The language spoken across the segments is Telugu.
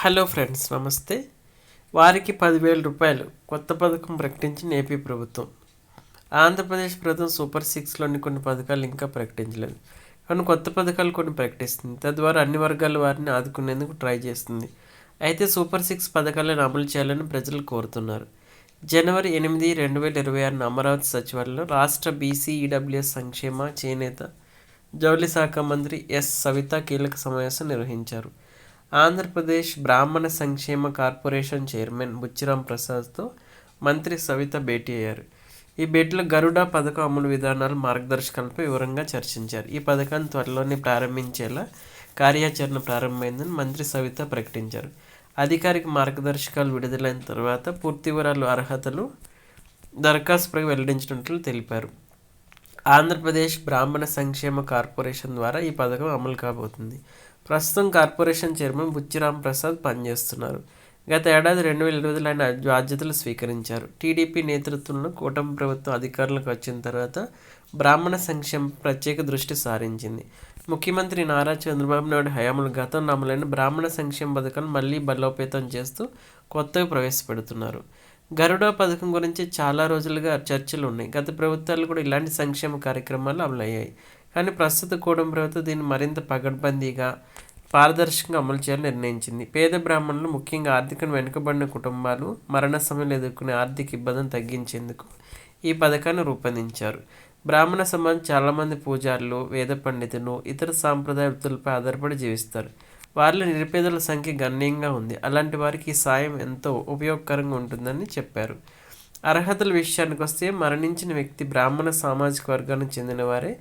హలో ఫ్రెండ్స్, నమస్తే. వారికి 10,000 రూపాయలు కొత్త పథకం ప్రకటించిన ఏపీ ప్రభుత్వం. ఆంధ్రప్రదేశ్ ప్రభుత్వం సూపర్ సిక్స్లోని కొన్ని పథకాలు ఇంకా ప్రకటించలేదు, కానీ కొత్త పథకాలు కొన్ని ప్రకటిస్తుంది. తద్వారా అన్ని వర్గాల వారిని ఆదుకునేందుకు ట్రై చేస్తుంది. అయితే సూపర్ సిక్స్ పథకాలను అమలు చేయాలని ప్రజలు కోరుతున్నారు. జనవరి 8, 2026 అమరావతి సచివాలయంలో రాష్ట్ర బీసీ ఈడబ్ల్యూఎస్ సంక్షేమ, చేనేత, జౌళి శాఖ మంత్రి ఎస్ సవిత కీలక సమావేశం నిర్వహించారు. ఆంధ్రప్రదేశ్ బ్రాహ్మణ సంక్షేమ కార్పొరేషన్ చైర్మన్ బుచ్చిరాం ప్రసాద్తో మంత్రి సవిత భేటీ అయ్యారు. ఈ భేటీలో గరుడ పథకం అమలు విధానాలు, మార్గదర్శకాలపై వివరంగా చర్చించారు. ఈ పథకాన్ని త్వరలోనే ప్రారంభించేలా కార్యాచరణ ప్రారంభమైందని మంత్రి సవిత ప్రకటించారు. అధికారిక మార్గదర్శకాలు విడుదలైన తర్వాత పూర్తి వివరాలు, అర్హతలు, దరఖాస్తుపై వెల్లడించినట్లు తెలిపారు. ఆంధ్రప్రదేశ్ బ్రాహ్మణ సంక్షేమ కార్పొరేషన్ ద్వారా ఈ పథకం అమలు కాబోతుంది. ప్రస్తుతం కార్పొరేషన్ చైర్మన్ బుచ్చిరాం ప్రసాద్ పనిచేస్తున్నారు. గత ఏడాది 2020లో ఆయన బాధ్యతలు స్వీకరించారు. టీడీపీ నేతృత్వంలో కూటమి ప్రభుత్వం అధికారంలోకి వచ్చిన తర్వాత బ్రాహ్మణ సంక్షేమ ప్రత్యేక దృష్టి సారించింది. ముఖ్యమంత్రి నారా చంద్రబాబు నాయుడు హయాంలో గతంలో అమలైన బ్రాహ్మణ సంక్షేమ పథకాలను మళ్లీ బలోపేతం చేస్తూ కొత్తవి ప్రవేశపెడుతున్నారు. గరుడ పథకం గురించి చాలా రోజులుగా చర్చలు ఉన్నాయి. గత ప్రభుత్వాలు కూడా ఇలాంటి సంక్షేమ కార్యక్రమాలు అమలయ్యాయి. కానీ ప్రస్తుత కూటమి ప్రభుత్వం దీన్ని మరింత పకడ్బందీగా, పారదర్శకంగా అమలు చేయాలని నిర్ణయించింది. పేద బ్రాహ్మణులు, ముఖ్యంగా ఆర్థికంగా వెనుకబడిన కుటుంబాలు మరణ సమయంలో ఎదుర్కొనే ఆర్థిక ఇబ్బందులను తగ్గించేందుకు ఈ పథకాన్ని రూపొందించారు. బ్రాహ్మణ సమాజం చాలామంది పూజారులు, వేద పండితులు, ఇతర సాంప్రదాయ వృత్తులపై ఆధారపడి జీవిస్తారు. వారిలో నిరుపేదల సంఖ్య గణనీయంగా ఉంది. అలాంటి వారికి ఈ సాయం ఎంతో ఉపయోగకరంగా ఉంటుందని చెప్పారు. అర్హతల విషయానికి వస్తే మరణించిన వ్యక్తి బ్రాహ్మణ సామాజిక వర్గానికి చెందిన వారే,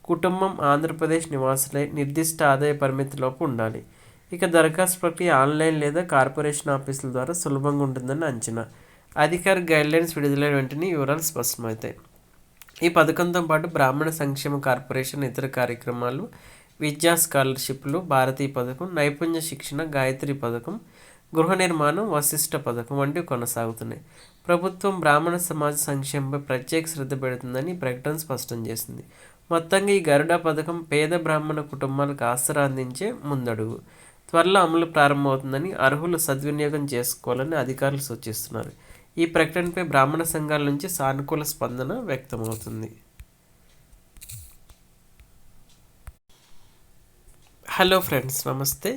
కుటుంబం ఆంధ్రప్రదేశ్ నివాసులై నిర్దిష్ట ఆదాయ పరిమితిలోపు ఉండాలి. ఇక దరఖాస్తు ప్రక్రియ ఆన్లైన్ లేదా కార్పొరేషన్ ఆఫీసుల ద్వారా సులభంగా ఉంటుందని అంచనా. అధికారిక గైడ్లైన్స్ విడుదలైన వెంటనే వివరాలు స్పష్టమవుతాయి. ఈ పథకంతో పాటు బ్రాహ్మణ సంక్షేమ కార్పొరేషన్ ఇతర కార్యక్రమాలు, విద్యా స్కాలర్షిప్లు, భారతీయ పథకం, నైపుణ్య శిక్షణ, గాయత్రి పథకం, గృహ నిర్మాణం, వశిష్ట పథకం వంటివి కొనసాగుతున్నాయి. ప్రభుత్వం బ్రాహ్మణ సమాజ సంక్షేమంపై ప్రత్యేక శ్రద్ధ పెడుతుందని ప్రకటన స్పష్టం చేసింది. మొత్తంగా ఈ గరుడ పథకం పేద బ్రాహ్మణ కుటుంబాలకు ఆసరా అందించే ముందడుగు. త్వరలో అమలు ప్రారంభమవుతుందని, అర్హులు సద్వినియోగం చేసుకోవాలని అధికారులు సూచిస్తున్నారు. ఈ ప్రకటనపై బ్రాహ్మణ సంఘాల నుంచి సానుకూల స్పందన వ్యక్తమవుతుంది. హలో ఫ్రెండ్స్, నమస్తే.